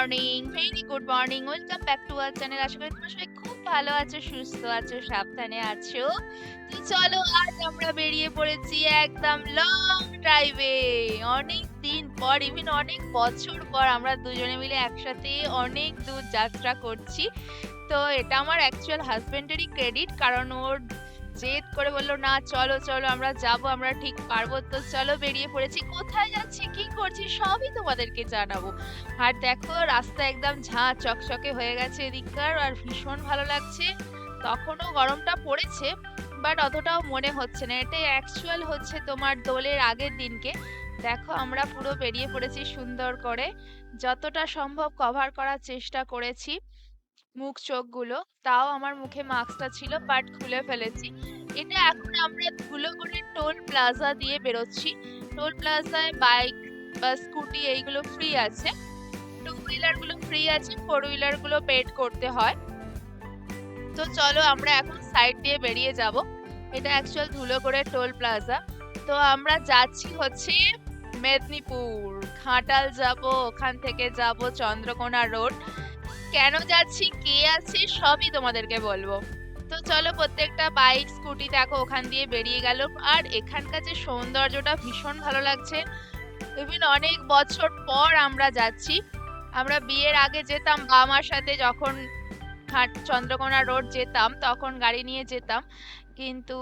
Morning, very good morning. Welcome back to our channel. আশা করি তোমরা সবাই খুব ভালো আছো, সুস্থ আছো, সাবধানে আছো। তো চলো আজ আমরা বেরিয়ে পড়েছি একদম লং ড্রাইভে। অনেক দিন পর, ইভেন অনেক বছর পর আমরা দুজনে মিলে একসাথে অনেক দূর যাত্রা করছি। তো এটা আমার অ্যাকচুয়াল হাজবেন্ডেরই ক্রেডিট, কারণ ওর জেদ করে বলল না চলো চলো আমরা যাব, আমরা ঠিক পারবো। তো চলো বেরিয়ে পড়েছি। কোথায় যাচ্ছি, কি করছি সবই তোমাদেরকে জানাবো। আর দেখো রাস্তা একদম ঝাঁ চকচকে হয়ে গেছে এদিককার, আর ভীষণ ভালো লাগছে। তখনও গরমটা পড়েছে, বাট অতটাও মনে হচ্ছে না। এটা অ্যাকচুয়াল হচ্ছে তোমার দোলের আগের দিনকে। দেখো আমরা পুরো বেরিয়ে পড়েছি সুন্দর করে, যতটা সম্ভব কভার করার চেষ্টা করেছি মুখ চোখগুলো। তাও আমার মুখে মাস্কটা ছিল, বাট খুলে ফেলেছি। এটা এখন আমরা ধুলোগড়ের টোল প্লাজা দিয়ে বেরোচ্ছি। টোল প্লাজায় বাইক বা স্কুটি এইগুলো ফ্রি আছে, টু হুইলার গুলো ফ্রি আছে, ফোর হুইলার গুলো পেড করতে হয়। তো চলো আমরা এখন সাইড দিয়ে বেরিয়ে যাব। এটা অ্যাকচুয়াল ধুলোগড়ের টোল প্লাজা। তো আমরা যাচ্ছি হচ্ছে মেদিনীপুর, ঘাটাল যাব, ওখান থেকে যাব চন্দ্রকোনা রোড। কেন যাচ্ছি, কে আছে, সবই তোমাদেরকে বলবো। তো চলো, প্রত্যেকটা বাইক স্কুটি দেখো ওখান দিয়ে বেরিয়ে গেল। আর এখানকার যে সৌন্দর্যটা ভীষণ ভালো লাগছে। ইভেন অনেক বছর পর আমরা যাচ্ছি। আমরা বিয়ের আগে যেতাম বাবা মার সাথে, যখন চন্দ্রকোনা রোড যেতাম তখন গাড়ি নিয়ে যেতাম, কিন্তু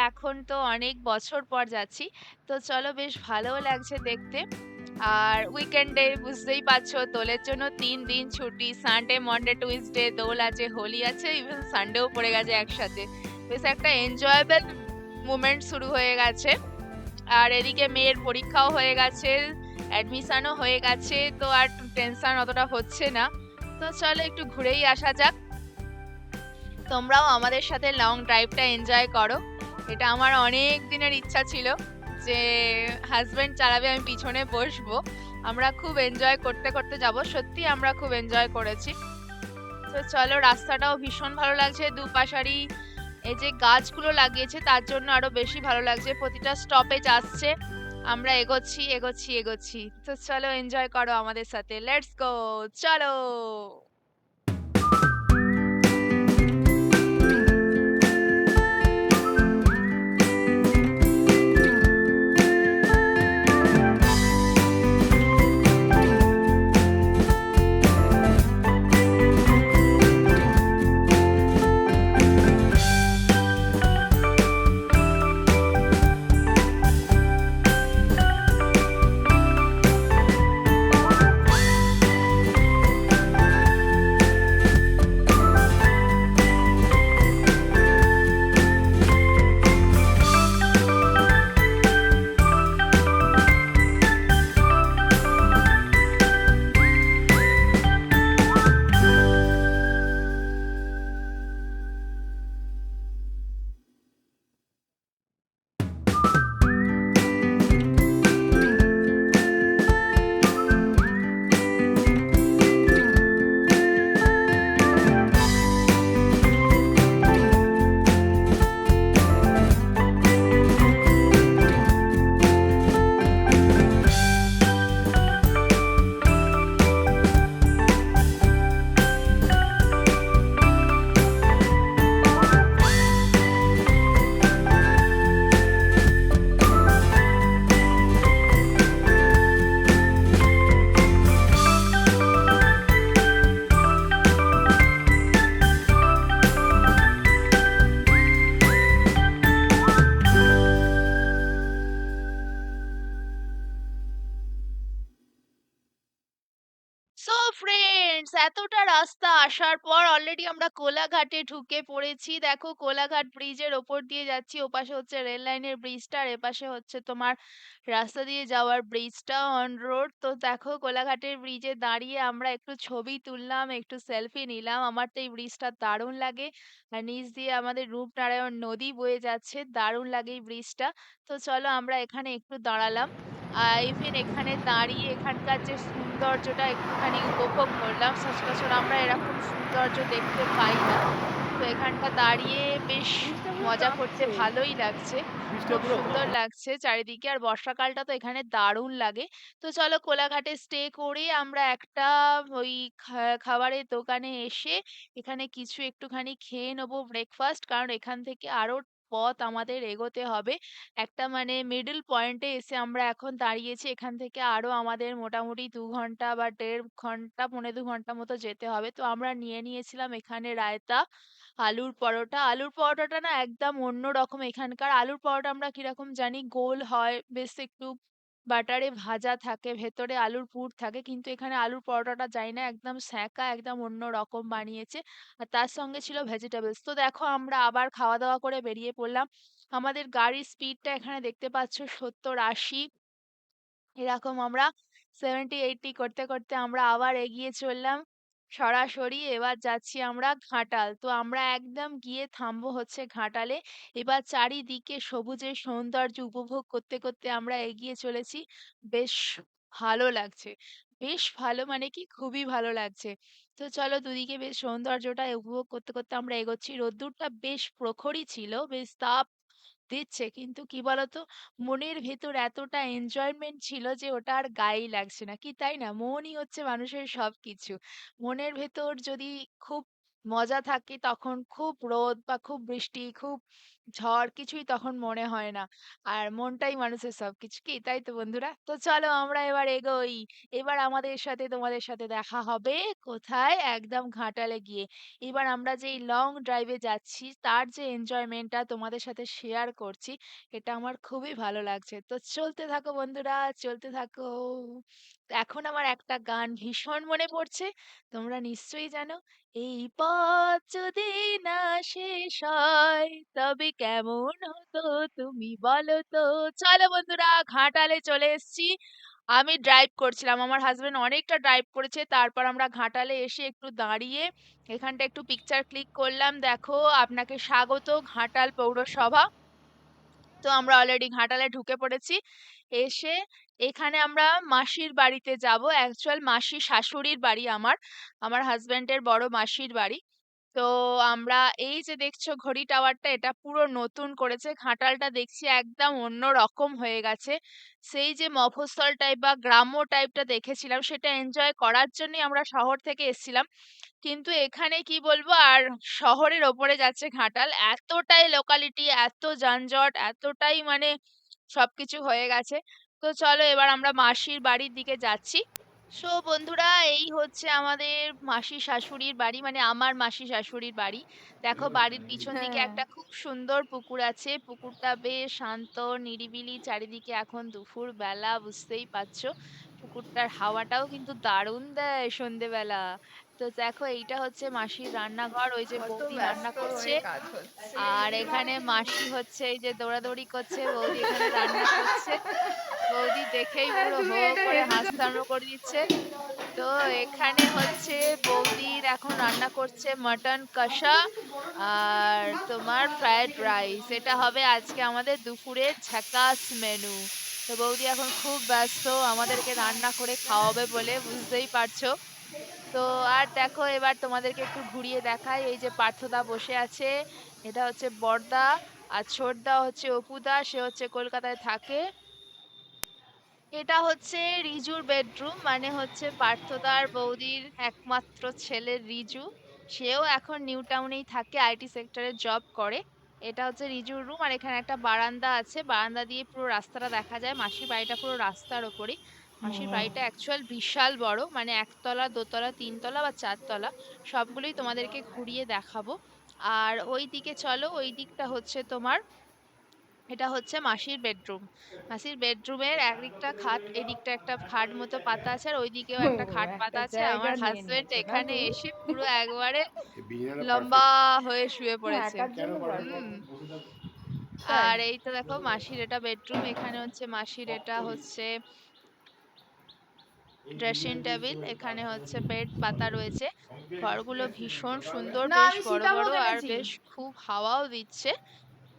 এখন তো অনেক বছর পর যাচ্ছি। তো চলো, বেশ ভালোও লাগছে দেখতে। আর উইকেন্ডে বুঝতেই পারছো, দোলের জন্য 3 দিন ছুটি, সানডে মনডে টুইসডে দোল আছে, হোলি আছে, ইভেন সানডেও পড়ে গেছে একসাথে। বেশ একটা এনজয়েবল মোমেন্ট শুরু হয়ে গেছে। আর এদিকে মেয়ের পরীক্ষাও হয়ে গেছে, অ্যাডমিশনও হয়ে গেছে, তো আর টেনশন অতটা হচ্ছে না। তো চলো একটু ঘুরেই আসা যাক। তোমরাও আমাদের সাথে লং ড্রাইভটা এনজয় করো। এটা আমার অনেক দিনের ইচ্ছা ছিল যে হাজবেন্ড চালাবে, আমি পিছনে বসবো। আমরা খুব এনজয় করতে করতে যাব, সত্যি আমরা খুব এনজয় করেছি। তো চলো, রাস্তাটাও ভীষণ ভালো লাগছে, দুপাশারি এই যে গাছগুলো লাগিয়েছে তার জন্য আরো বেশি ভালো লাগছে। প্রতিটা স্টপেজ আসছে, আমরা এগোচ্ছি এগোচ্ছি এগোচ্ছি। তো চলো এনজয় করো আমাদের সাথে, লেটস গো, চলো। সো ফ্রেন্ডস, এতটা রাস্তা আসার পর অলরেডি আমরা কোলাঘাটে ঢুকে পড়েছি। দেখো কোলাঘাট ব্রিজের ওপর দিয়ে যাচ্ছি, ওপাশে হচ্ছে রেল লাইনের ব্রিজটা, আর এপাশে হচ্ছে তোমার রাস্তা দিয়ে যাওয়ার ব্রিজটা অন রোড। তো দেখো কোলাঘাটের ব্রিজে দাঁড়িয়ে আমরা একটু ছবি তুললাম, একটু সেলফি নিলাম। আমার তো এই ব্রিজটা দারুণ লাগে, আর নিচ দিয়ে আমাদের রূপনারায়ণ নদী বয়ে যাচ্ছে, দারুণ লাগে এই ব্রিজটা। তো চলো আমরা এখানে একটু দাঁড়ালাম, ইভেন এখানে দাঁড়িয়ে এখানকার যে সৌন্দর্যটা একটুখানি উপভোগ করলাম। সচরাচর আমরা এরকম সৌন্দর্য দেখতে পাই না। তো এখানটা দাঁড়িয়ে বেশ মজা করতে কাঁপছে। ভালোই লাগছে। বৃষ্টিটা খুব পুরো সুন্দর লাগছে চারিদিকে। আর বর্ষাকালটা তো এখানে দারুণ লাগে। তো চলো কোলাঘাটে স্টে করে আমরা একটা ওই খাবারের দোকানে এসে এখানে কিছু একটুখানি খেয়ে নেবো ব্রেকফাস্ট। কারণ এখান থেকে আরো পথ আমাদের এগোতে হবে। একটা মানে মিডল পয়েন্টে এসে আমরা এখন দাঁড়িয়েছি। এখান থেকে আরো আমাদের মোটামুটি ২ ঘন্টা বা ১.৫ ঘন্টা, পৌনে ২ ঘন্টা মতো যেতে হবে। তো আমরা নিয়ে নিয়েছিলাম এখানে রায়তা, আলুর পরোটা। আলুর পরোটাটা না একদম অন্যরকম এখানকার। আলুর পরোটা আমরা কিরকম জানি গোল হয়, বেশ একটু বাটারে ভাজা থাকে, ভেতরে আলুর পুর থাকে। কিন্তু এখানে আলুর পরোটাটা জানি না একদম সেঁকা, একদম অন্যরকম বানিয়েছে। আর তার সঙ্গে ছিল ভেজিটেবলস। তো দেখো আমরা আবার খাওয়া-দাওয়া করে বেরিয়ে পড়লাম। আমাদের গাড়ির স্পিডটা এখানে দেখতে পাচ্ছ ৭০-৮০, এরকম আমরা 70-80 করতে করতে আমরা আবার এগিয়ে চললাম। সরাসরি এবার যাচ্ছি আমরা ঘাটাল। তো আমরা একদম গিয়ে থামবো হচ্ছে ঘাটালে। এবার চারিদিকে সবুজের সৌন্দর্য উপভোগ করতে করতে আমরা এগিয়ে চলেছি। বেশ ভালো লাগছে। বেশ ভালো মানে কি খুবই ভালো লাগছে। তো চলো দুদিকে বেশ সৌন্দর্যটা উপভোগ করতে করতে আমরা এগোচ্ছি। রোদ্দুরটা বেশ প্রখরই ছিল, বেশ তাপ দিচ্ছে। কিন্তু কি বলতো, মনের ভেতর এতটা এনজয়মেন্ট ছিল যে ওটা আর গায়েই লাগছে না। কি তাই না? মনই হচ্ছে মানুষের সবকিছু। মনের ভেতর যদি খুব মজা থাকে তখন খুব রোদ বা খুব বৃষ্টি, খুব ঝড় কিছুই তখন মনে হয় না। আর মনটাই মানুষের সবকিছু। কি তাই তো বন্ধুরা? তো চলো আমরা এবার এগোই। এবার আমাদের সাথে তোমাদের সাথে দেখা হবে কোথায়? একদম ঘাটালে গিয়ে। এবার আমরা যেই লং ড্রাইভে যাচ্ছি তার যে এনজয়মেন্টটা তোমাদের সাথে শেয়ার করছি, এটা আমার খুবই ভালো লাগছে। তো চলতে থাকো বন্ধুরা, চলতে থাকো। এখন আমার একটা গান ভীষণ মনে পড়ছে, তোমরা নিশ্চয়ই জানো। এই পথ যদি না শেষ হয় তবে কেমন হতো তুমি বলো তো। চলো বন্ধুরা, ঘাটালে চলে এসেছি। আমি ড্রাইভ করছিলাম, আমার হাজবেন্ড অনেকটা ড্রাইভ করেছে। তারপর আমরা ঘাটালে এসে একটু দাঁড়িয়ে এখানটা একটু পিকচার ক্লিক করলাম। দেখো, আপনাকে স্বাগত ঘাটাল পৌরসভা। তো আমরা অলরেডি ঘাটালে ঢুকে পড়েছি। এসে এখানে আমরা মাসির বাড়িতে যাব। অ্যাকচুয়াল মাসি শাশুড়ির বাড়ি আমার, আমার হাজবেন্ডের বড় মাসির বাড়ি। তো আমরা এই যে দেখছো ঘড়ি টাওয়ারটা, এটা পুরো নতুন করেছে। ঘাটালটা দেখছি একদম অন্য রকম হয়ে গেছে। সেই যে মফস্বল টাইপ বা গ্রাম্য টাইপটা দেখেছিলাম সেটা এনজয় করার জন্যই আমরা শহর থেকে এসেছিলাম। কিন্তু এখানে কি বলবো, আর শহরের ওপরে যাচ্ছে ঘাটাল। এতটাই লোকালিটি, এত যানজট, এতটাই মানে সবকিছু হয়ে গেছে। তো চলো এবার আমরা মাসির বাড়ির দিকে যাচ্ছি। সো বন্ধুরা, এই হচ্ছে আমাদের মাসি শাশুড়ির বাড়ি, মানে আমার মাসি শাশুড়ির বাড়ি। দেখো বাড়ির পিছন দিকে হ্যাঁ। একটা খুব সুন্দর পুকুর আছে। পুকুরটা বেশ শান্ত, নিরিবিলি, চারিদিকে এখন দুপুর বেলা, বুঝতেই পারছো। পুকুরটার হাওয়াটাও কিন্তু দারুণ দেয় সন্ধেবেলা। তো দেখো এইটা হচ্ছে মাসির রান্নাঘর, ওই যে কত বৌদি রান্না ব্যস্ত করছে। হয়ে কাজ হচ্ছে। আর এখানে মাসি হচ্ছে এই যে দৌড়াদৌড়ি করছে, বৌদি এখানে রান্না করছে। বৌদি দেখেই হ্যাঁ, পুরো তুমি হো হো এটা করে হেসে হাসতে আরম্ভ করে দিচ্ছে। তো এখানে হচ্ছে বৌদির এখন রান্না করছে মটন কষা আর তোমার ফ্রাইড রাইস। এটা হবে আজকে আমাদের দুপুরের ঝাকাস মেনু। তো বৌদি এখন খুব ব্যস্ত আমাদেরকে রান্না করে খাওয়াবে বলে, বুঝতেই পারছো। তো আর দেখো এবার তোমাদেরকে একটু ঘুরিয়ে দেখাই। এই যে পার্থদা বসে আছে, এটা হচ্ছে বড়দা। আর ছোটদা হচ্ছে অপুদা, সে হচ্ছে কলকাতায় থাকে। এটা হচ্ছে রিজুর বেডরুম, মানে হচ্ছে পার্থদার বৌদির একমাত্র ছেলে রিজু। সেও এখন নিউ টাউনেই থাকে, আইটি সেক্টরে জব করে। এটা হচ্ছে রিজুর রুম। আর এখানে একটা বারান্দা আছে, বারান্দা দিয়ে পুরো রাস্তাটা দেখা যায়। মাসির বাড়িটা পুরো রাস্তার ওপরেই। মাসির বাড়িটা অ্যাকচুয়াল বিশাল বড়, মানে একতলা, দোতলা, তিনতলা বা চারতলা, সবগুলোই তোমাদেরকে ঘুরিয়ে দেখাবো। আর ওই দিকে চলো, ওই দিকটা হচ্ছে তোমার, এটা হচ্ছে মাসির বেডরুম। মাসির বেডরুমের একদিকটা খাট, এদিকটা একটা খাট মতো পাতা আছে, আর ওইদিকেও ও একটা খাট পাতা একটা আছে। জায়গা আমার নিয়ে হাজবেন্ড নিয়েছো না এখানে তুমি? এসে পুরো একবারে এই বিড়ালটা লম্বা পারফেক্ট। হয়ে শুয়ে হ্যাঁ, পড়েছে। একার কেন জন্য বারবার হুম। পারফেক্ট। বসে থাকো? তাই? আর এই তো দেখো মাসির এটা বেডরুম। এখানে হচ্ছে মাসির, এটা হচ্ছে ড্রেসিং টেবিল। এখানে হচ্ছে বেড পাতা রয়েছে। ঘরগুলো ভীষণ সুন্দর, না, বেশ আমি বড় সীতাভোগ বড়, আর এনেছি। বেশ খুব হাওয়াও দিচ্ছে।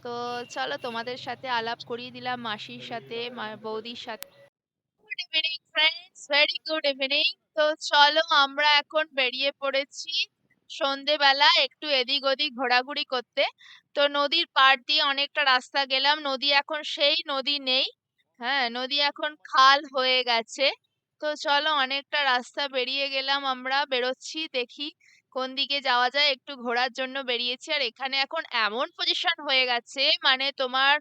তো চলো তোমাদের সাথে আলাপ করিয়ে দিলাম মাসির সাথে, বৌদির সাথে। Good evening friends, very good evening. তো চলো আমরা এখন বেরিয়ে পড়েছি সন্ধেবেলা একটু এদিক ওদিক ঘোরাঘুরি করতে। তো নদীর পাড় দিয়ে অনেকটা রাস্তা গেলাম। নদী এখন সেই নদী নেই। হ্যাঁ, নদী এখন খাল হয়ে গেছে। তো চলো অনেকটা রাস্তা বেরিয়ে গেলাম আমরা, বেরোচ্ছি দেখি কোন দিকে যাওয়া যায়। একটু ঘোরার জন্য বেরিয়েছি। আর এখানে এখন এমন পজিশন হয়ে গেছে, মানে তোমার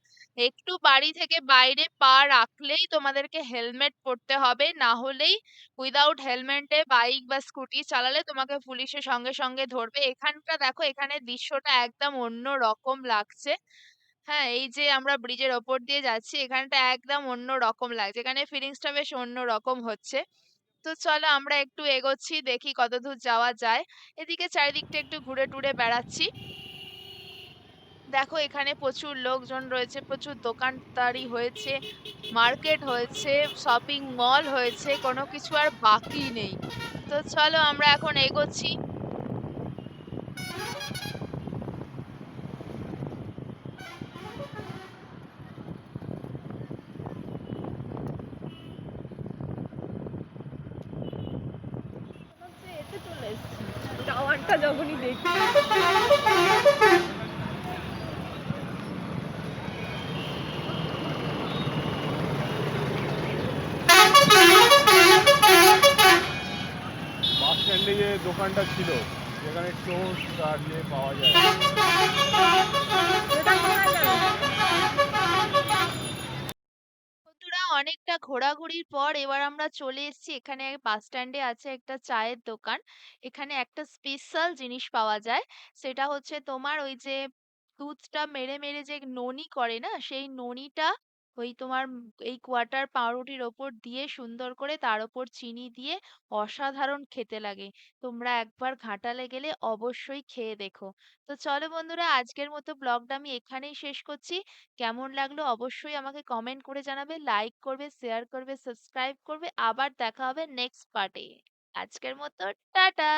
একটু বাড়ি থেকে বাইরে পা রাখলেই তোমাদেরকে হেলমেট পরতে হবে, না হলেই উইদাউট হেলমেটে বাইক বা স্কুটি চালালে তোমাকে পুলিশে সঙ্গে সঙ্গে ধরবে। এখানটা দেখো, এখানে দৃশ্যটা একদম অন্য রকম লাগছে। হ্যাঁ, এই যে আমরা ব্রিজের ওপর দিয়ে যাচ্ছি, এখানটা একদম অন্য রকম লাগছে, এখানে ফিলিংসটা বেশ অন্য রকম হচ্ছে। তো চলো আমরা একটু এগোচ্ছি, দেখি কতদূর যাওয়া যায়। এদিকে চারিদিকটা একটু ঘুরে টুরে বেড়াচ্ছি। দেখো এখানে প্রচুর লোকজন রয়েছে, প্রচুর দোকানদারি হয়েছে, মার্কেট হয়েছে, শপিং মল হয়েছে, কোনো কিছু আর বাকি নেই। তো চলো আমরা এখন এগোচ্ছি। হচ্ছে এতে চলে এসেছি টাওয়ারটা যখনই দেখি। বাস স্ট্যান্ডে যে দোকানটা ছিল যেখানে টোস্ট আর ইয়ে পাওয়া যায়। সেটা কোথায় গেল? বন্ধুরা, অনেকটা ঘোরাঘুরির পর এবার আমরা চলে এসেছি, এখানে বাস স্ট্যান্ডে আছে একটা চায়ের দোকান। এখানে একটা স্পেশাল জিনিস পাওয়া যায়, সেটা হচ্ছে তোমার ওই যে দুধটা মেরে মেরে যে ননি করে না, সেই ননিটা ওই তোমার এই কোয়াটার পাউরুটির ওপর দিয়ে সুন্দর করে তার ওপর চিনি দিয়ে অসাধারণ খেতে লাগে। তোমরা একবার ঘাটালে গেলে অবশ্যই খেয়ে দেখো। তো চলো বন্ধুরা, আজকের মতো ব্লগটা আমি এখানেই শেষ করছি। কেমন লাগলো অবশ্যই আমাকে কমেন্ট করে জানাবে, লাইক করবে, শেয়ার করবে, সাবস্ক্রাইব করবে। আবার দেখা হবে নেক্সট পার্টে। আজকের মতো টাটা।